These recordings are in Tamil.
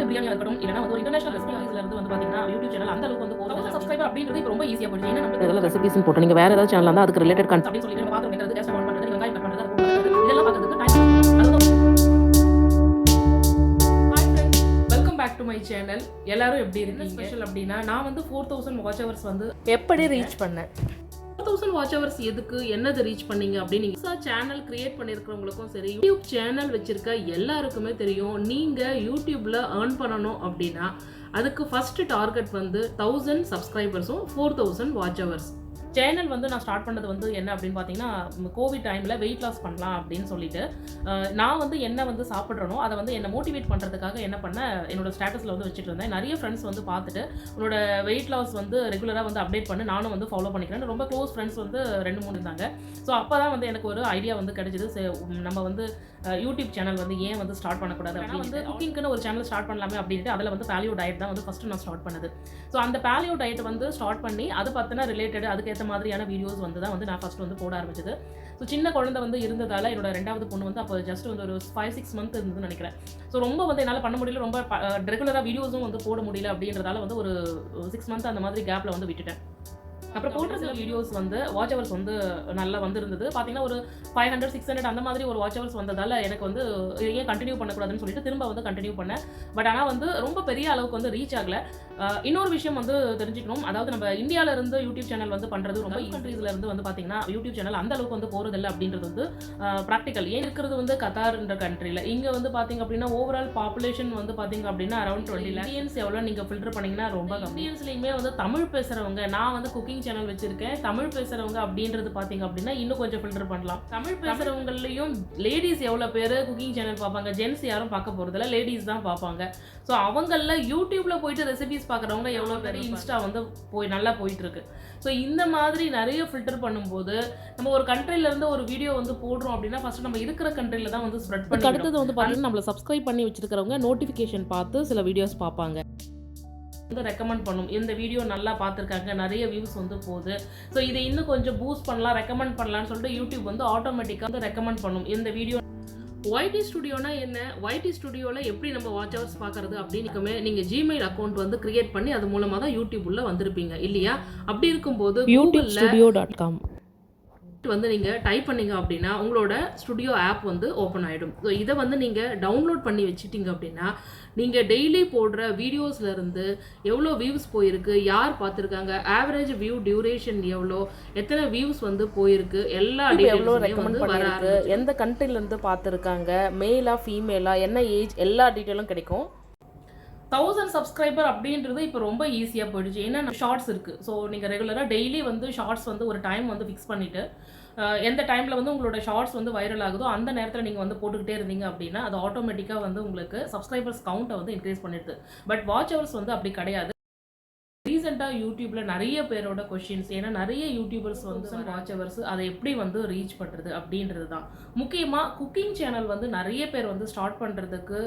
தலப்பாக்கட்டு பிரியாணியா இருக்கட்டும் இல்லனா வந்து ஒரு இன்டர்நேஷனல் ரெசிபிஸ்ல இருந்து வந்து பாத்தீங்கன்னா யூடியூப் சேனல் அந்த அளவுக்கு வந்து போறது சப்ஸ்கிரைபர் அப்படின்றது இப்போ ரொம்ப ஈஸியா போயிடுச்சு. ஏன்னா நம்ம இதெல்லாம் ரெசிபிஸ்னு போட்டு நீங்க வேற ஏதாவது சேனல் இருந்தா அதுக்கு ரிலேட்டட் கண்டென்ட் அப்படின்னு சொல்லிட்டு நம்ம பாத்திரம் வைக்கிறது, கேஸ் ஆன் பண்றது, வெங்காயம் கட் பண்றது, இதெல்லாம் பார்க்கிறதுக்கு time. Hi friends, welcome back to my channel. எல்லாரும் எப்படி இருக்கீங்க? ஸ்பெஷல் அப்படின்னா நான் வந்து 4000 வாட்ச் ஹவர்ஸ் வந்து எப்படி ரீச் பண்ணேன். 4000 வாட்ச் ஹவர்ஸ் எதுக்கு, என்னது ரீச் பண்ணீங்க அப்படின்னு நீங்கள் சேனல் கிரியேட் பண்ணியிருக்கிறவங்களுக்கும் சரி, யூடியூப் சேனல் வச்சிருக்க எல்லாருக்குமே தெரியும். நீங்கள் யூடியூப்ல ஏர்ன் பண்ணணும் அப்படின்னா அதுக்கு ஃபர்ஸ்ட் டார்கெட் வந்து 1000 சப்ஸ்கிரைபர்ஸும் 4000 வாட்ச் ஹவர்ஸ். சேனல் வந்து நான் ஸ்டார்ட் பண்ணது வந்து என்ன அப்படின்னு பார்த்தீங்கன்னா, கோவிட் டைமில் வெயிட் லாஸ் பண்ணலாம் அப்படின்னு சொல்லிட்டு நான் வந்து என்ன வந்து சாப்பிட்றனோ அதை வந்து என்னை மோட்டிவேட் பண்ணுறதுக்காக என்ன பண்ணேன், என்னோட ஸ்டேட்டஸில் வந்து வச்சுட்டு இருந்தேன். நிறைய ஃப்ரெண்ட்ஸ் வந்து பார்த்துட்டு உன்னோட வெயிட் லாஸ் வந்து ரெகுலராக வந்து அப்டேட் பண்ணி நானும் வந்து ஃபாலோ பண்ணிக்கிறேன். ரொம்ப க்ளோஸ் ஃப்ரெண்ட்ஸ் வந்து 2-3 இருந்தாங்க. ஸோ அப்போ தான் வந்து எனக்கு ஒரு ஐடியா வந்து கிடைச்சிது. நம்ம வந்து யூடியூப் சேனல் வந்து ஏன் வந்து ஸ்டார்ட் பண்ணக்கூடாது அப்படின்னு வந்து குக்கிங்க்குன்னு ஒரு சேனல் ஸ்டார்ட் பண்ணலாமே அப்படின்ட்டு அதில் வந்து பேலியோ டயட் தான் வந்து ஃபஸ்ட்டு நான் ஸ்டார்ட் பண்ணது. ஸோ அந்த பேலியோ டயட் வந்து ஸ்டார்ட் பண்ணி அது பார்த்தினா ரிலேட்டட் அதுக்கேற்ற மாதிரியான வீடியோஸ் வந்து தான் வந்து நான் ஃபஸ்ட் வந்து போட ஆரம்பிச்சது. ஸோ சின்ன குழந்தை வந்து இருந்ததால் என்னோட 2வது பொண்ணு வந்து அப்போ ஜஸ்ட் வந்து ஒரு 5-6 மந்த் இருந்ததுன்னு நினைக்கிறேன். ஸோ ரொம்ப வந்து என்னால் பண்ண முடியல, ரொம்ப ரெகுலராக வீடியோஸும் வந்து போட முடியல அப்படின்றதால வந்து ஒரு 6 மந்த் அந்த மாதிரி கேப்பில் வந்து விட்டுட்டேன். அப்புறம் போட்ட சில வீடியோஸ் வந்து வாட்ச் ஹவர்ஸ் வந்து நல்லா வந்துருந்தது. பார்த்தீங்கன்னா ஒரு 500-600 அந்த மாதிரி ஒரு வாட்ச் ஹவர்ஸ் வந்ததால் எனக்கு வந்து ஏன் கண்டினியூ பண்ணக்கூடாதுன்னு சொல்லிட்டு திரும்ப வந்து கண்டினியூ பண்ணேன். பட் ஆனால் வந்து ரொம்ப பெரிய அளவுக்கு வந்து ரீச் ஆகலை. இன்னொரு விஷயம் வந்து தெரிஞ்சுக்கணும், அதாவது நம்ம இந்தியாவிலேருந்து யூடியூப் சேனல் வந்து பண்ணுறது ரொம்ப கண்ட்ரீஸ்லேருந்து வந்து பார்த்தீங்கன்னா யூடியூப் சேனல் அந்த அளவுக்கு வந்து போகிறதில்லை அப்படின்றது வந்து ப்ராக்டிக்கல். ஏன் இருக்கிறது வந்து கத்தார்ன்ற கண்ட்ரியில், இங்கே வந்து பார்த்தீங்க அப்படின்னா ஓவரால் பாப்புலேஷன் வந்து பார்த்தீங்க அப்படின்னா அரௌண்ட் 20 இந்தியன்ஸ் எவ்வளோ நீங்கள் ஃபில்டர் பண்ணிங்கன்னா ரொம்ப கம்மி. இந்தியன்ஸ்லேயுமே வந்து தமிழ் பேசுகிறவங்க, நான் வந்து குக்கிங் சேனல் வச்சிருக்கேன், தமிழ் பேசுறவங்க அப்படின்றது பாத்தீங்க அப்படின்னா இன்னும் கொஞ்சம் ஃபில்டர் பண்ணலாம். தமிழ் பேசுறவங்களையும் லேடிஸ் எவ்வளவு பேர் குக்கிங் சேனல் பார்ப்பாங்க, ஜென்ஸ் யாரும் பார்க்க போறதில்ல, லேடிஸ் தான் பார்ப்பாங்க. ஸோ அவங்கள யூடியூப்ல போயிட்டு ரெசிபிஸ் பார்க்குறவங்க எவ்வளோ பேர் இன்ஸ்டா வந்து நல்லா போயிட்டு இருக்கு. ஸோ இந்த மாதிரி நிறைய ஃபில்டர் பண்ணும்போது நம்ம ஒரு கண்ட்ரில இருந்து ஒரு வீடியோ வந்து போடுறோம் அப்படின்னா ஃபர்ஸ்ட் நம்ம இருக்கிற கண்ட்ரில தான் வந்து ஸ்ப்ரெட் பண்ணி, அடுத்தது வந்து பார்த்தீங்கன்னா நம்மள சப்ஸ்கிரைப் பண்ணி வச்சிருக்கிறவங்க நோட்டிஃபிகேஷன் பார்த்து சில வீடியோஸ் பார்ப்பாங்க, வந்து ரெக்கமெண்ட் பண்ணும். இந்த வீடியோ நல்லா பார்த்துருக்காங்க, நிறைய வியூஸ் வந்து போகுது, ஸோ இதை இன்னும் கொஞ்சம் பூஸ்ட் பண்ணலாம், ரெக்கமெண்ட் பண்ணலாம்னு சொல்லிட்டு யூடியூப் வந்து ஆட்டோமேட்டிக்காக வந்து ரெக்கமெண்ட் பண்ணும் இந்த வீடியோ. YT ஸ்டுடியோனா என்ன, YT ஸ்டுடியோவில் எப்படி நம்ம வாட்ச் ஹவர்ஸ் பார்க்குறது அப்படின்னு நீங்கள் ஜிமெயில் அக்கௌண்ட் வந்து கிரியேட் பண்ணி அது மூலமாக தான் யூடியூப் உள்ள வந்திருப்பீங்க இல்லையா? அப்படி இருக்கும்போது youtube.studio.com வந்து நீங்கள் டைப் பண்ணீங்க அப்படின்னா உங்களோட ஸ்டுடியோ ஆப் வந்து ஓப்பன் ஆகிடும். ஸோ இதை வந்து நீங்கள் டவுன்லோட் பண்ணி வச்சுட்டிங்க அப்படின்னா நீங்கள் டெய்லி போடுற வீடியோஸ்லேருந்து எவ்வளோ வியூஸ் போயிருக்கு, யார் பார்த்துருக்காங்க, ஆவரேஜ் வியூ டியூரேஷன் எவ்வளோ, எத்தனை வியூஸ் வந்து போயிருக்கு, எல்லா டீட்டெயிலும் வந்து வராது, எந்த கண்ட்ரிலேருந்து பார்த்துருக்காங்க, மேலா ஃபீமேலா, என்ன ஏஜ், எல்லா டீட்டெயிலும் கிடைக்கும். 1000 சப்ஸ்கிரைபர் அப்படின்றது இப்போ ரொம்ப ஈஸியாக போயிடுச்சு. ஏன்னா ஷார்ட்ஸ் இருக்குது. ஸோ நீங்கள் ரெகுலராக டெய்லி வந்து ஷார்ட்ஸ் வந்து ஒரு டைம் வந்து ஃபிக்ஸ் பண்ணிவிட்டு எந்த டைமில் வந்து உங்களோட ஷார்ட்ஸ் வந்து வைரல் ஆகுதோ அந்த நேரத்தில் நீங்கள் வந்து போட்டுக்கிட்டே இருந்தீங்க அப்படின்னா அது ஆட்டோமேட்டிக்காக வந்து உங்களுக்கு சப்ஸ்கிரைபர்ஸ் கவுண்ட்டை வந்து இன்க்ரீஸ் பண்ணிடுது. பட் வாட்ச் ஹவர்ஸ் வந்து அப்படி கிடையாது. ரீசெண்டாக யூடியூப்ல நிறைய பேரோட கொஷின்ஸ், ஏன்னா நிறைய யூடியூபர்ஸ் வந்து வாட்ச் ஹவர்ஸ் அதை எப்படி வந்து ரீச் பண்ணுறது அப்படின்றது தான். முக்கியமாக குக்கிங் சேனல் வந்து நிறைய பேர் வந்து ஸ்டார்ட் பண்ணுறதுக்கு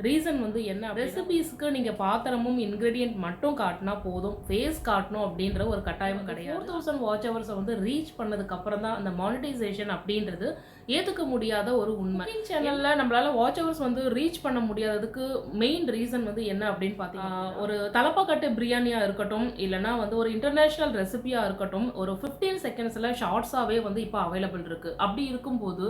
ரீசன் வந்து என்ன, ரெசிபீஸ்க்கு நீங்கள் பாத்திரமும் இன்க்ரீடியன்ட் மட்டும் காட்டினா போதும், ஃபேஸ் காட்டணும் அப்படின்ற ஒரு கட்டாயம் கிடையாது. 4000 வாட்ச் ஹவர்ஸை வந்து ரீச் பண்ணதுக்கு அப்புறம் தான் அந்த மானிட்டைசேஷன் அப்படின்றது ஏற்றுக்க முடியாத ஒரு உண்மை. குக்கிங் சேனலில் நம்மளால வாட்ச் ஹவர்ஸ் வந்து ரீச் பண்ண முடியாததுக்கு மெயின் ரீசன் வந்து என்ன அப்படின்னு பார்த்தீங்கன்னா, ஒரு தலப்பாக்கட்டு பிரியாணியாக இருக்கட்டும், இல்லைனா வந்து ஒரு இன்டர்நேஷ்னல் ரெசிபியாக இருக்கட்டும், ஒரு 15 செகண்ட்ஸில் ஷார்ட்ஸாகவே வந்து இப்போ அவைலபிள் இருக்குது. அப்படி இருக்கும்போது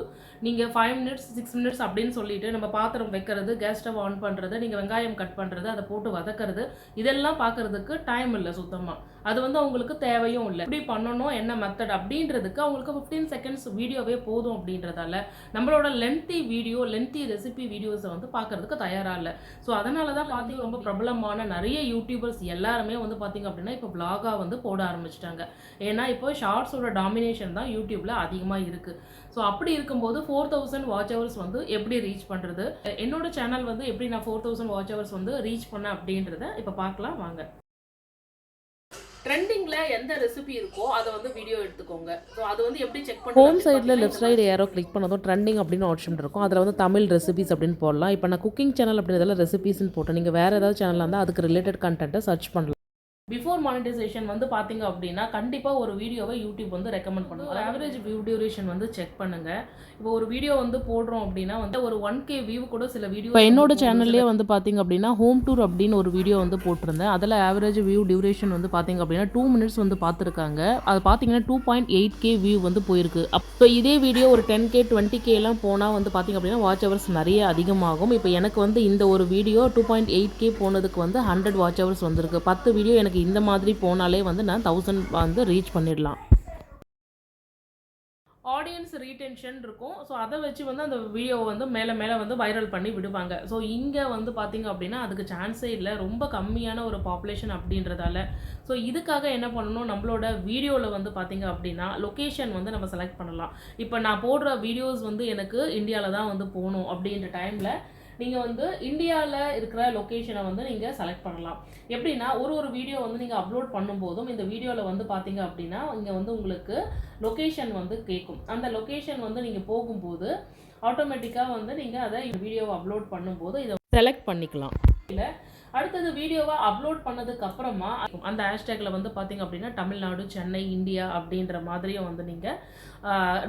நீங்கள் 5 மினிட்ஸ் 6 மினிட்ஸ் அப்படின்னு சொல்லிட்டு நம்ம பாத்திரம் வைக்கிறது, கேஸ் ஸ்டவ் ஆன் பண்ணுறது, நீங்கள் வெங்காயம் கட் பண்ணுறது, அதை போட்டு வதக்கிறது, இதெல்லாம் பார்க்கறதுக்கு டைம் இல்லை சுத்தமாக. அது வந்து அவங்களுக்கு தேவையும் இல்லை. எப்படி பண்ணணும், என்ன மெத்தட் அப்படின்றதுக்கு அவங்களுக்கு 15 செகண்ட்ஸ் வீடியோவே போதும் அப்படின்றதால நம்மளோட லென்த்தி வீடியோ, லென்த்தி ரெசிபி வீடியோஸை வந்து பார்க்கறதுக்கு தயாராக இல்லை. ஸோ அதனால தான் பார்த்தீங்க ரொம்ப பிரபலமான நிறைய யூடியூபர்ஸ் எல்லாருமே வந்து பார்த்தீங்க அப்படின்னா இப்போ vlog-ஆ வந்து போட ஆரம்பிச்சிட்டாங்க. ஏன்னா இப்போ ஷார்ட்ஸோட டாமினேஷன் தான் யூடியூப்ல அதிகமாக இருக்குது. ஸோ அப்படி இருக்கும்போது 4000 வாட்ச் ஹவர்ஸ் வந்து எப்படி ரீச் பண்ணுறது, என்னோட சேனல் வந்து எப்படி நான் 4000 வாட்ச் ஹவர்ஸ் வந்து ரீச் பண்ணேன் அப்படின்றத இப்போ பார்க்கலாம் வாங்க. ட்ரெண்டிங்ல எந்த ரெசிபி இருக்கோ அதை வந்து வீடியோ எடுத்துக்கோங்க. ஸோ அது வந்து எப்படி செக் பண்ணுறது, ஹோம் சைடில் லெஃப்ட் சைடு ஏரோ கிளிக் பண்ணதும் ட்ரெண்டிங் அப்படின்னு ஆப்ஷன் இருக்கும். அதில் வந்து தமிழ் ரெசிபிஸ் அப்படின்னு போடலாம். இப்போ நான் குக்கிங் சேனல் அப்படின்றதெல்லாம் ரெசிபிஸ்ன்னு போட்டேன். நீங்கள் வேறு ஏதாவது சேனலாக இருந்தால் அதுக்கு ரிலேட்டட் கண்டென்ட்டை சர்ச் பண்ணலாம். பிஃபோர் மானிட்டைசேஷன் வந்து பார்த்தீங்க அப்படின்னா கண்டிப்பாக ஒரு வீடியோவை யூடியூப் வந்து ரெக்கமெண்ட் பண்ணுவோம். ஆவரேஜ் வியூ டியூரேஷன் வந்து செக் பண்ணுங்கள். இப்போ ஒரு வீடியோ வந்து போடுறோம் அப்படின்னா வந்து ஒரு 1K வியூ கூட சில வீடியோ இப்போ என்னோட சேனல்லே வந்து பார்த்தீங்க அப்படின்னா ஹோம் டூர் அப்படின்னு ஒரு வீடியோ வந்து போட்டிருந்தேன். அதில் ஆவரேஜ் வியூ டியூரேஷன் வந்து பார்த்தீங்க அப்படின்னா 2 மினிட்ஸ் வந்து பார்த்துருக்காங்க. அது பார்த்தீங்கன்னா 2.8K வியூ வந்து போயிருக்கு. அப்போ இதே வீடியோ ஒரு 10K 20K எல்லாம் போனால் வந்து பார்த்தீங்க அப்படின்னா வாட்ச் ஹவர்ஸ் நிறைய அதிகமாகும். இப்போ எனக்கு வந்து இந்த ஒரு வீடியோ 2.8K போனதுக்கு வந்து 100 வாட்ச் ஹவர்ஸ் வந்திருக்கு. 10 வீடியோ எனக்கு இந்த மாதிரி போனாலே வந்து நான் 1000 வந்து ரீச் பண்ணிடலாம். ஆடியன்ஸ் ரீடென்ஷன் இருக்கும். ஸோ அதை வச்சு வந்து அந்த வீடியோவை வந்து மேலே மேலே வந்து வைரல் பண்ணி விடுவாங்க. ஸோ இங்கே வந்து பார்த்திங்க அப்படின்னா அதுக்கு சான்ஸே இல்லை. ரொம்ப கம்மியான ஒரு பாப்புலேஷன் அப்படின்றதால ஸோ இதுக்காக என்ன பண்ணணும், நம்மளோட வீடியோவில் வந்து பார்த்திங்க அப்படின்னா லொக்கேஷன் வந்து நம்ம செலக்ட் பண்ணலாம். இப்போ நான் போடுற வீடியோஸ் வந்து எனக்கு இந்தியாவில் தான் வந்து போகணும் அப்படின்ற டைமில் நீங்கள் வந்து இந்தியாவில் இருக்கிற லொக்கேஷனை வந்து நீங்கள் செலக்ட் பண்ணலாம். எப்படின்னா ஒரு வீடியோ வந்து நீங்கள் அப்லோட் பண்ணும்போதும் இந்த வீடியோவில் வந்து பார்த்தீங்க அப்படின்னா இங்கே வந்து உங்களுக்கு லொக்கேஷன் வந்து கேட்கும். அந்த லொக்கேஷன் வந்து நீங்கள் போகும்போது ஆட்டோமேட்டிக்காக வந்து நீங்கள் அதை வீடியோவை அப்லோட் பண்ணும்போது இதை செலக்ட் பண்ணிக்கலாம். இல்லை அடுத்தது வீடியோவை அப்லோட் பண்ணதுக்கு அப்புறமா அந்த ஹேஷ்டேக்கில் வந்து பார்த்தீங்க அப்படின்னா தமிழ்நாடு, சென்னை, இந்தியா அப்படின்ற மாதிரியும் வந்து நீங்கள்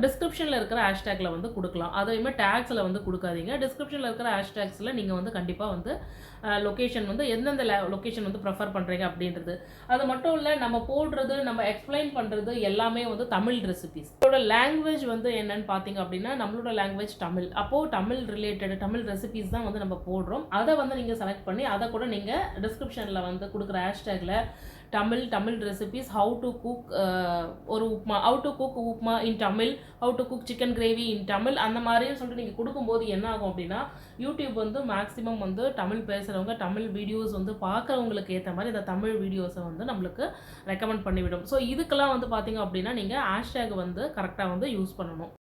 டிஸ்கிரிப்ஷனில் இருக்கிற ஹேஷ்டேக்கில் வந்து கொடுக்கலாம். அதையுமே டேக்ஸில் வந்து கொடுக்காதீங்க. டிஸ்கிரிப்ஷனில் இருக்கிற ஹேஷ்டேக்ஸில் நீங்கள் வந்து கண்டிப்பாக வந்து லொக்கேஷன் வந்து எந்தெந்த லொக்கேஷன் வந்து ப்ரிஃபர் பண்ணுறீங்க அப்படின்றது. அது மட்டும் இல்லை, நம்ம போடுறது, நம்ம எக்ஸ்பிளைன் பண்ணுறது எல்லாமே வந்து தமிழ் ரெசிபிஸ். இதோட லாங்குவேஜ் வந்து என்னன்னு பார்த்தீங்க அப்படின்னா நம்மளோட லாங்குவேஜ் தமிழ். அப்போது தமிழ் ரிலேட்டட் தமிழ் ரெசிபிஸ் தான் வந்து நம்ம போடுறோம். அதை வந்து நீங்கள் செலக்ட் பண்ணி அதை கூட நீங்கள் டிஸ்கிரிப்ஷனில் வந்து கொடுக்குற ஹேஷ்டேக்கில் Tamil recipes, how to cook ஒரு upma, how to cook upma in Tamil, how to cook chicken gravy in Tamil, அந்த மாதிரியும் சொல்லிட்டு நீங்கள் கொடுக்கும்போது என்ன ஆகும் அப்படின்னா யூடியூப் வந்து மேக்ஸிமம் வந்து தமிழ் பேசுகிறவங்க, தமிழ் வீடியோஸ் வந்து பார்க்குறவங்களுக்கு ஏற்ற மாதிரி இந்த தமிழ் வீடியோஸை வந்து நம்மளுக்கு ரெக்கமெண்ட் பண்ணிவிடும். ஸோ இதுக்கெல்லாம் வந்து பார்த்தீங்க அப்படின்னா நீங்கள் ஹேஷ்டேக் வந்து கரெக்டாக வந்து யூஸ் பண்ணணும்.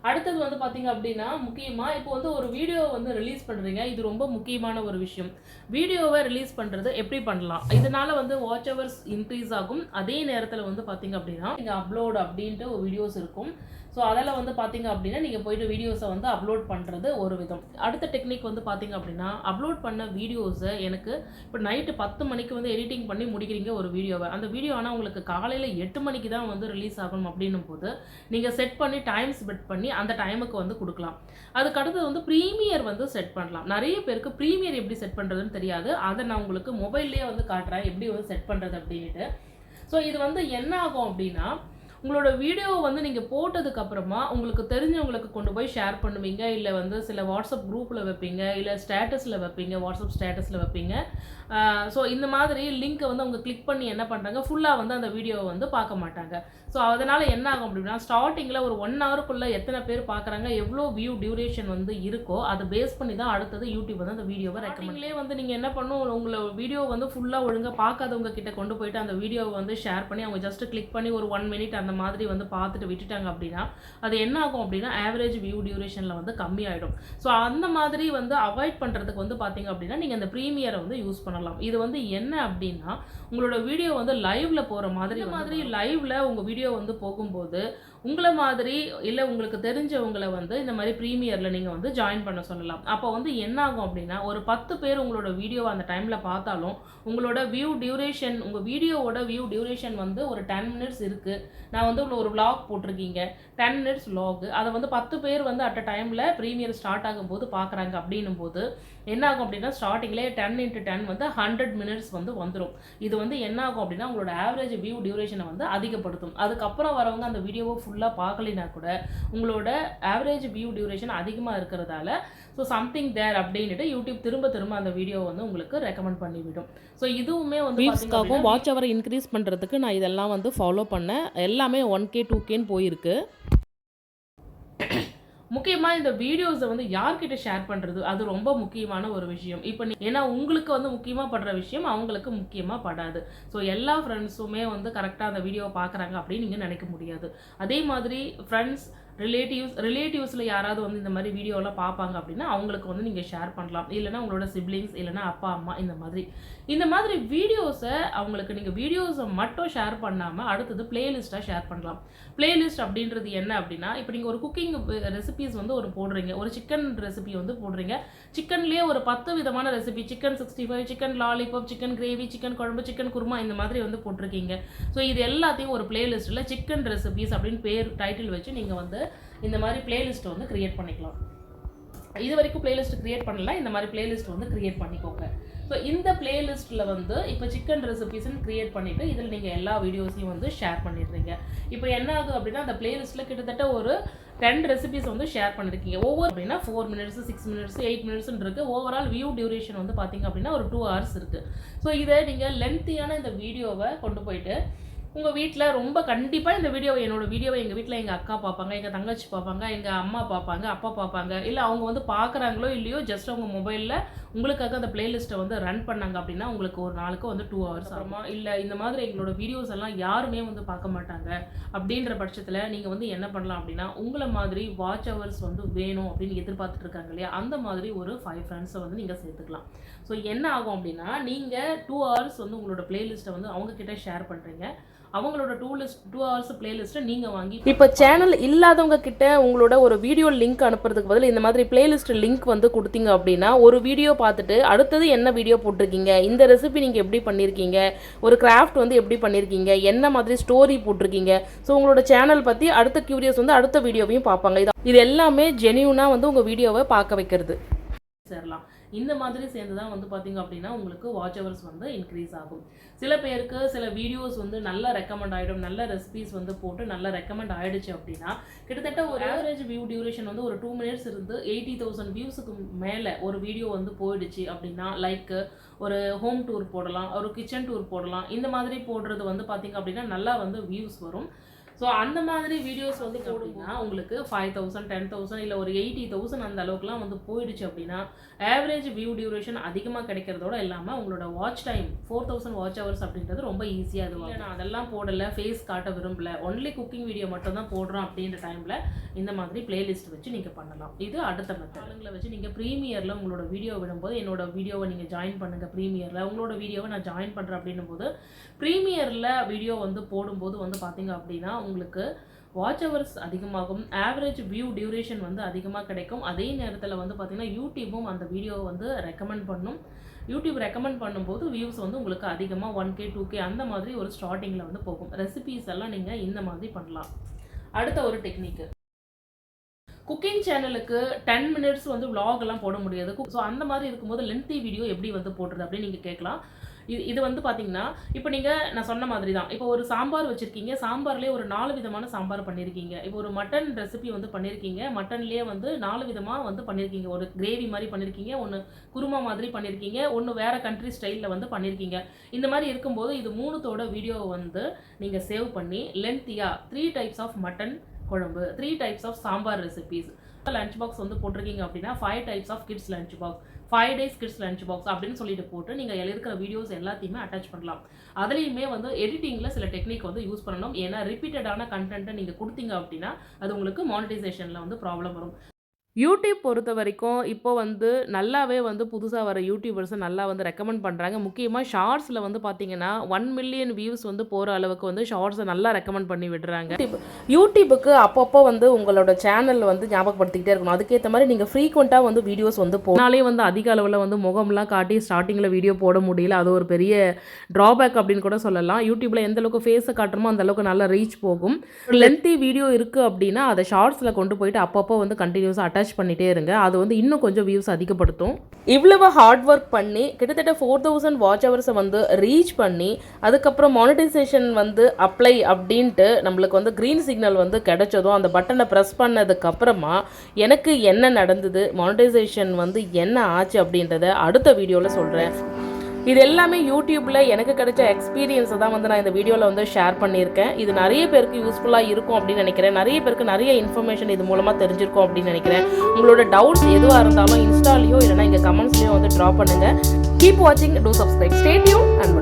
அடுத்தது வந்து பார்த்தீங்க அப்படின்னா முக்கியமாக இப்போ வந்து ஒரு வீடியோ வந்து ரிலீஸ் பண்ணுறீங்க. இது ரொம்ப முக்கியமான ஒரு விஷயம். வீடியோவை ரிலீஸ் பண்ணுறது எப்படி பண்ணலாம், இதனால் வந்து வாட்ச் ஹவர்ஸ் இன்க்ரீஸ் ஆகும். அதே நேரத்தில் வந்து பார்த்தீங்க அப்படின்னா நீங்கள் அப்லோட் அப்படின்ட்டு ஒரு வீடியோஸ் இருக்கும். ஸோ அதில் வந்து பார்த்தீங்க அப்படின்னா நீங்கள் போய்ட்டு வீடியோஸை வந்து அப்லோட் பண்ணுறது ஒரு விதம். அடுத்த டெக்னிக் வந்து பார்த்தீங்க அப்படின்னா அப்லோட் பண்ண வீடியோஸை எனக்கு இப்போ நைட்டு 10 மணிக்கு வந்து எடிட்டிங் பண்ணி முடிக்கிறீங்க ஒரு வீடியோவை. அந்த வீடியோ ஆனால் உங்களுக்கு காலையில் 8 மணிக்கு தான் வந்து ரிலீஸ் ஆகணும் அப்படின்னும் போது நீங்கள் செட் பண்ணி டைம் செட் பண்ணி அந்த டைமுக்கு வந்து கொடுக்கலாம். அதுக்கு அடுத்தது வந்து ப்ரீமியர் வந்து செட் பண்ணலாம். நிறைய பேருக்கு ப்ரீமியர் எப்படி செட் பண்ணுறதுன்னு தெரியாது. அதை நான் உங்களுக்கு மொபைல்லேயே வந்து காட்டுறேன் எப்படி வந்து செட் பண்ணுறது அப்படின்ட்டு. ஸோ இது வந்து என்ன ஆகும் அப்படின்னா உங்களோட வீடியோ வந்து நீங்கள் போட்டதுக்கப்புறமா உங்களுக்கு தெரிஞ்சவங்களுக்கு கொண்டு போய் ஷேர் பண்ணுவீங்க, இல்லை வந்து சில வாட்ஸ்அப் குரூப்பில் வைப்பீங்க, இல்லை ஸ்டேட்டஸில் வைப்பீங்க, வாட்ஸ்அப் ஸ்டேட்டஸில் வைப்பீங்க. ஸோ இந்த மாதிரி லிங்க்கை வந்து அவங்க கிளிக் பண்ணி என்ன பண்ணுறாங்க, ஃபுல்லாக வந்து அந்த வீடியோவை வந்து பார்க்க மாட்டாங்க. ஸோ அதனால் என்ன ஆகும் அப்படின்னா ஸ்டார்டிங்கில் ஒரு 1 ஹவருக்குள்ளே எத்தனை பேர் பார்க்குறாங்க, எவ்வளோ வியூ டியூரேஷன் வந்து இருக்கோ அதை பேஸ் பண்ணி தான் அடுத்தது யூடியூப் வந்து அந்த வீடியோவை ரெக்கமெண்ட்லேயே வந்து நீங்கள் என்ன பண்ணும், உங்களோட வீடியோ வந்து ஃபுல்லாக ஒழுங்காக பார்க்காதவங்க கிட்ட கொண்டு போயிட்டு அந்த வீடியோவை வந்து ஷேர் பண்ணி அவங்க ஜஸ்ட் கிளிக் பண்ணி ஒரு 1 மினிட் அந்த மாதிரி வந்து பார்த்துட்டு விட்டுட்டாங்க அப்படின்னா அது என்ன ஆகும் அப்படின்னா ஆவரேஜ் வியூ டியூரேஷனில் வந்து கம்மியாயிடும். ஸோ அந்த மாதிரி வந்து அவாய்ட் பண்ணுறதுக்கு வந்து பார்த்தீங்க அப்படின்னா நீங்கள் அந்த ப்ரீமியரை வந்து யூஸ் பண்ணலாம். இது வந்து என்ன அப்படின்னா உங்களோட வீடியோ வந்து லைவ்ல போகிற மாதிரி லைவ்ல உங்கள் வீடியோ வந்து போகும்போது உங்களை மாதிரி இல்லை உங்களுக்கு தெரிஞ்சவங்களை வந்து இந்த மாதிரி ப்ரீமியரில் நீங்கள் வந்து ஜாயின் பண்ண சொல்லலாம். அப்போ வந்து என்ன ஆகும் அப்படின்னா ஒரு 10 பேர் உங்களோட வீடியோவை அந்த டைமில் பார்த்தாலும் உங்களோட வியூ டியூரேஷன், உங்கள் வீடியோவோட வியூ டியூரேஷன் வந்து ஒரு 10 மினிட்ஸ் இருக்குது. நான் வந்து ஒரு vlog போட்டிருக்கீங்க 10 மினிட்ஸ் vlog, அதை வந்து 10 பேர் வந்து அட் அ டைமில் ப்ரீமியர் ஸ்டார்ட் ஆகும்போது பார்க்குறாங்க அப்படின்னும் போது என்ன ஆகும் அப்படின்னா ஸ்டார்டிங்லேயே 10x10 வந்து 100 மினிட்ஸ் வந்து வந்துடும். இது வந்து என்ன ஆகும் அப்படின்னா உங்களோட ஆவரேஜ் வியூ டியூரேஷனை வந்து அதிகப்படுத்தும். அதுக்கப்புறம் வரவங்க அந்த வீடியோவை ஃபுல்லாக பார்க்கலினா கூட உங்களோட ஆவரேஜ் வியூ டியூரேஷன் அதிகமாக இருக்கிறதால ஸோ சம்திங் தேர் அப்படின்ட்டு யூடியூப் திரும்ப அந்த வீடியோ வந்து உங்களுக்கு ரெக்கமெண்ட் பண்ணிவிடும். ஸோ இதுவுமே வந்து வியூஸ்க்காகவும் வாட்ச் ஹவர் இன்க்ரீஸ் பண்ணுறதுக்கு நான் இதெல்லாம் வந்து ஃபாலோ பண்ணேன். எல்லாமே 1K 2Kன்னு போயிருக்கு. முக்கியமாக இந்த வீடியோஸை வந்து யார்கிட்ட ஷேர் பண்ணுறது அது ரொம்ப முக்கியமான ஒரு விஷயம். இப்போ ஏன்னா உங்களுக்கு வந்து முக்கியமாக படுற விஷயம் அவங்களுக்கு முக்கியமாக படாது. ஸோ எல்லா ஃப்ரெண்ட்ஸுமே வந்து கரெக்டாக அந்த வீடியோவை பார்க்குறாங்க அப்படின்னு நீங்கள் நினைக்க முடியாது. அதே மாதிரி ஃப்ரெண்ட்ஸ், ரிலேட்டிவ்ஸில் யாராவது வந்து இந்த மாதிரி வீடியோலாம் பார்ப்பாங்க அப்படின்னா அவங்களுக்கு வந்து நீங்கள் ஷேர் பண்ணலாம். இல்லைனா உங்களோட சிப்ளிங்ஸ், இல்லைனா அப்பா அம்மா, இந்த மாதிரி வீடியோஸை அவங்களுக்கு நீங்கள் வீடியோஸை மட்டும் ஷேர் பண்ணாமல் அடுத்தது பிளேலிஸ்ட்டாக ஷேர் பண்ணலாம். பிளேலிஸ்ட் அப்படின்றது என்ன அப்படின்னா இப்போ நீங்கள் ஒரு குக்கிங் ரெசிபிஸ் வந்து ஒரு போடுறீங்க, ஒரு சிக்கன் ரெசிபி வந்து போடுறீங்க. சிக்கன்லேயே ஒரு 10 விதமான recipe, chicken 65, chicken lollipop, chicken gravy, chicken குழம்பு, சிக்கன் குருமா இந்த மாதிரி வந்து போட்டிருக்கீங்க. ஸோ இது எல்லாத்தையும் ஒரு பிளேலிஸ்ட்டில் சிக்கன் ரெசிபிஸ் அப்படின்னு டைட்டில் வச்சு நீங்கள் வந்து இந்த மாதிரி பிளேலிஸ்ட்டை வந்து க்ரியேட் பண்ணிக்கலாம். இது வரைக்கும் பிளேலிஸ்ட் க்ரியேட் பண்ணலாம், இந்த மாதிரி பிளேலிஸ்ட் வந்து க்ரியேட் பண்ணிக்கோங்க. ஸோ இந்த பிளேலிஸ்ட்டில் வந்து இப்போ சிக்கன் ரெசிபிஸ்ன்னு க்ரியேட் பண்ணிவிட்டு இதில் நீங்கள் எல்லா வீடியோஸையும் வந்து ஷேர் பண்ணிடுறீங்க. இப்போ என்ன ஆகுது அப்படின்னா அந்த பிளேலிஸ்ட்டில் கிட்டத்தட்ட ஒரு 10 ரெசிபிஸ் வந்து ஷேர் பண்ணியிருக்கீங்க. ஒவ்வொரு அப்படின்னா 4 மினிட்ஸ், 6 மினிட்ஸ், 8 மினிட்ஸ்ன்னு இருக்குது. ஓவரால் வியூ டியூரேஷன் வந்து பார்த்திங்க அப்படின்னா ஒரு 2 ஹவர்ஸ் இருக்குது. ஸோ இதை நீங்கள் லென்த்தியான இந்த வீடியோவை கொண்டு போயிட்டு உங்கள் வீட்டில் ரொம்ப கண்டிப்பாக இந்த என்னோடய வீடியோவை எங்கள் வீட்டில் எங்கள் அக்கா பார்ப்பாங்க, எங்கள் தங்கச்சி பார்ப்பாங்க, எங்கள் அம்மா பார்ப்பாங்க, அப்பா பார்ப்பாங்க. இல்லை அவங்க வந்து பார்க்குறாங்களோ இல்லையோ ஜஸ்ட் அவங்க மொபைலில் உங்களுக்காக அந்த பிளேலிஸ்ட்டை வந்து ரன் பண்ணாங்க அப்படின்னா உங்களுக்கு ஒரு நாளுக்கு வந்து 2 ஹவர்ஸ் ஆகுமா? இல்லை இந்த மாதிரி எங்களோட வீடியோஸ் எல்லாம் யாருமே வந்து பார்க்க மாட்டாங்க அப்படின்ற பட்சத்தில் நீங்கள் வந்து என்ன பண்ணலாம் அப்படின்னா உங்களை மாதிரி வாட்ச் ஹவர்ஸ் வந்து வேணும் அப்படின்னு எதிர்பார்த்துட்டு இருக்காங்க இல்லையா, அந்த மாதிரி ஒரு 5 ஃப்ரெண்ட்ஸை வந்து நீங்கள் சேர்த்துக்கலாம். ஸோ என்ன ஆகும் அப்படின்னா நீங்கள் 2 ஹவர்ஸ் வந்து உங்களோட பிளேலிஸ்ட்டை வந்து அவங்கக்கிட்ட ஷேர் பண்ணுறீங்க. அவங்களோட 2 ஹவர்ஸ் பிளேலிஸ்ட்டை நீங்கள் வாங்கி இப்போ சேனல் இல்லாதவங்க கிட்ட உங்களோட ஒரு வீடியோ லிங்க் அனுப்புறதுக்கு பதில் இந்த மாதிரி பிளேலிஸ்ட் லிங்க் வந்து கொடுத்தீங்க அப்படின்னா ஒரு வீடியோ பார்த்துட்டு அடுத்தது என்ன வீடியோ போட்டிருக்கீங்க, இந்த ரெசிபி நீங்கள் எப்படி பண்ணியிருக்கீங்க, ஒரு கிராஃப்ட் வந்து எப்படி பண்ணியிருக்கீங்க, என்ன மாதிரி ஸ்டோரி போட்டிருக்கீங்க, ஸோ உங்களோட சேனல் பற்றி அடுத்த கியூரியஸ் வந்து அடுத்த வீடியோவையும் பார்ப்பாங்க. இது எல்லாமே ஜெனியூனாக வந்து உங்கள் வீடியோவை பார்க்க வைக்கிறது. சேரலாம். இந்த மாதிரி சேர்ந்து தான் வந்து பார்த்திங்க அப்படின்னா உங்களுக்கு வாட்ச் ஹவர்ஸ் வந்து இன்க்ரீஸ் ஆகும். சில பேருக்கு சில வீடியோஸ் வந்து நல்லா ரெக்கமெண்ட் ஆகிடும், நல்ல ரெசிபிஸ் வந்து போட்டு நல்லா ரெக்கமெண்ட் ஆகிடுச்சு அப்படின்னா கிட்டத்தட்ட ஒரு ஆவரேஜ் வியூ டியூரேஷன் வந்து ஒரு 2 மினிட்ஸ் இருந்து 80,000 வியூஸுக்கு மேலே ஒரு வீடியோ வந்து போயிடுச்சு அப்படின்னா லைக் ஒரு ஹோம் டூர் போடலாம், ஒரு கிச்சன் டூர் போடலாம். இந்த மாதிரி போடுறது வந்து பார்த்திங்க அப்படின்னா நல்லா வந்து வியூஸ் வரும். ஸோ அந்த மாதிரி வீடியோஸ் வந்து போடுங்கன்னா உங்களுக்கு 5,000, 10,000 இல்லை ஒரு 80,000 அந்த அளவுக்குலாம் வந்து போயிடுச்சு அப்படின்னா ஆவரேஜ் வியூ டியூரேஷன் அதிகமாக கிடைக்கிறதோட இல்லாமல் உங்களோட வாட்ச் டைம் 4,000 வாட்ச் ஹவர்ஸ் அப்படின்றது ரொம்ப ஈஸியாக இருக்கும். நான் அதெல்லாம் போடலை, ஃபேஸ் காட்ட விரும்பல, ஒன்லி குக்கிங் வீடியோ மட்டும் தான் போடுறோம் அப்படின்ற டைமில் இந்த மாதிரி பிளேலிஸ்ட் வச்சு நீங்கள் பண்ணலாம். இது அடுத்த மெத்தடுங்களை வச்சு நீங்கள் ப்ரீமியரில் உங்களோட வீடியோ விடும்போது என்னோட வீடியோவை நீங்கள் ஜாயின் பண்ணுங்கள். ப்ரீமியரில் உங்களோட வீடியோவை நான் ஜாயின் பண்ணுறேன் அப்படின்னும் போது ப்ரீமியரில் வீடியோ வந்து போடும்போது வந்து பார்த்தீங்க அப்படின்னா உங்களுக்கு வாட்ச் ஹவர்ஸ் அதிகமாகும், ஆவரேஜ் வியூ டியூரேஷன் வந்து அதிகமாக கிடைக்கும். அதே நேரத்தில் வந்து பார்த்திங்கன்னா யூடியூப்பும் அந்த வீடியோவை வந்து ரெக்கமெண்ட் பண்ணும். யூடியூப் ரெக்கமெண்ட் பண்ணும்போது வியூஸ் வந்து உங்களுக்கு அதிகமாக 1K 2K அந்த மாதிரி ஒரு ஸ்டார்டிங்கில் வந்து போகும். ரெசிபீஸ் எல்லாம் நீங்கள் இந்த மாதிரி பண்ணலாம். அடுத்த ஒரு டெக்னிக்கு, குக்கிங் சேனலுக்கு 10 மினிட்ஸ் வந்து விலாகெல்லாம் போட முடியாது. ஸோ அந்த மாதிரி இருக்கும்போது லென்த்தி வீடியோ எப்படி வந்து போடுறது அப்படின்னு நீங்கள் கேட்கலாம். இது வந்து பார்த்தீங்கன்னா இப்போ நீங்கள் நான் சொன்ன மாதிரி தான், இப்போ ஒரு சாம்பார் வச்சுருக்கீங்க, சாம்பார்லேயே ஒரு 4 விதமான சாம்பார் பண்ணியிருக்கீங்க. இப்போ ஒரு மட்டன் ரெசிபி வந்து பண்ணியிருக்கீங்க, மட்டன்லேயே வந்து 4 விதமாக வந்து பண்ணியிருக்கீங்க. ஒரு கிரேவி மாதிரி பண்ணியிருக்கீங்க, ஒன்று குருமா மாதிரி பண்ணியிருக்கீங்க, ஒன்று வேறு கண்ட்ரி ஸ்டைலில் வந்து பண்ணியிருக்கீங்க. இந்த மாதிரி இருக்கும்போது இது 3தோட வீடியோவை வந்து நீங்கள் சேவ் பண்ணி லென்த்தியாக 3 டைப்ஸ் ஆஃப் மட்டன் குழம்பு, 3 types of sambar recipes, lunch box வந்து போட்டிருக்கீங்க அப்படின்னா 5 types of kids lunch box, 5 days kids lunch box அப்படின்னு சொல்லிட்டு போட்டு நீங்கள் இருக்கிற வீடியோஸ் எல்லாத்தையுமே அட்டாச் பண்ணலாம். அதுலேயுமே வந்து எடிட்டிங்கில் சில டெக்னிக் வந்து யூஸ் பண்ணணும். ஏன்னா ரிப்பீட்டடான கண்டென்ட்டை நீங்கள் கொடுத்தீங்க அப்படின்னா அது உங்களுக்கு மானிட்டைசேஷனில் வந்து ப்ராப்ளம் வரும். யூடியூப் பொறுத்த வரைக்கும் இப்போ வந்து நல்லாவே வந்து புதுசாக வர யூடியூபர்ஸை நல்லா வந்து ரெக்கமெண்ட் பண்ணுறாங்க. முக்கியமாக ஷார்ட்ஸில் வந்து பார்த்தீங்கன்னா 1 மில்லியன் வியூஸ் வந்து போகிற அளவுக்கு வந்து ஷார்ட்ஸை நல்லா ரெக்கமெண்ட் பண்ணி விடுறாங்க. யூடியூபுக்கு அப்பப்போ வந்து உங்களோட சேனல் வந்து ஞாபகப்படுத்திக்கிட்டே இருக்கணும். அதுக்கேற்ற மாதிரி நீங்கள் ஃப்ரீக்வெண்ட்டாக வந்து வீடியோஸ் வந்து போனாலே வந்து அதிக அளவில் வந்து முகம்லாம் காட்டி ஸ்டார்டிங்கில் வீடியோ போட முடியல. அது ஒரு பெரிய ட்ராபேக் அப்படின்னு கூட சொல்லலாம். யூடியூப்பில் எந்த அளவுக்கு ஃபேஸை காட்டுறமோ அந்த அளவுக்கு நல்லா ரீச் போகும். லென்த்தி வீடியோ இருக்குது அப்படின்னா அதை ஷார்ட்ஸில் கொண்டு போயிட்டு அப்பப்போ வந்து கண்டினியூஸாக அட்டாச் பண்ணிட்டே இருங்க. அது வந்து இன்னும் கொஞ்சம் வியூஸ் அதிகப்படுத்தும். இவ்வளவு ஹார்ட் ஒர்க் பண்ணி கிட்டத்தட்ட 4,000 வாட்ச் ஹவர்ஸை வந்து ரீச் பண்ணி அதுக்கப்புறம் மானிட்டைசேஷன் வந்து அப்ளை அப்படின்ட்டு நம்மளுக்கு வந்து க்ரீன் சிக்னல் வந்து கிடைச்சதும் அந்த பட்டனை ப்ரெஸ் பண்ணதுக்கு அப்புறமா எனக்கு என்ன நடந்தது, மானிட்டைசேஷன் வந்து என்ன ஆச்சு அப்படின்றத அடுத்த வீடியோவில் சொல்கிறேன். இது எல்லாமே யூடியூப்பில் எனக்கு கிடைச்ச எக்ஸ்பீரியன்ஸை தான் வந்து நான் இந்த வீடியோவில் வந்து ஷேர் பண்ணியிருக்கேன். இது நிறைய பேருக்கு யூஸ்ஃபுல்லாக இருக்கும் அப்படின்னு நினைக்கிறேன். நிறைய பேருக்கு நிறைய இன்ஃபர்மேஷன் இது மூலமாக தெரிஞ்சிருக்கும் அப்படின்னு நினைக்கிறேன். உங்களோட டவுட்ஸ் எதுவாக இருந்தாலும் இன்ஸ்டாலேயோ இல்லைனா இங்கே கமெண்ட்ஸ்லேயோ வந்து ட்ராப் பண்ணுங்கள். கீப் வாட்சிங், two subscribe, stay tune and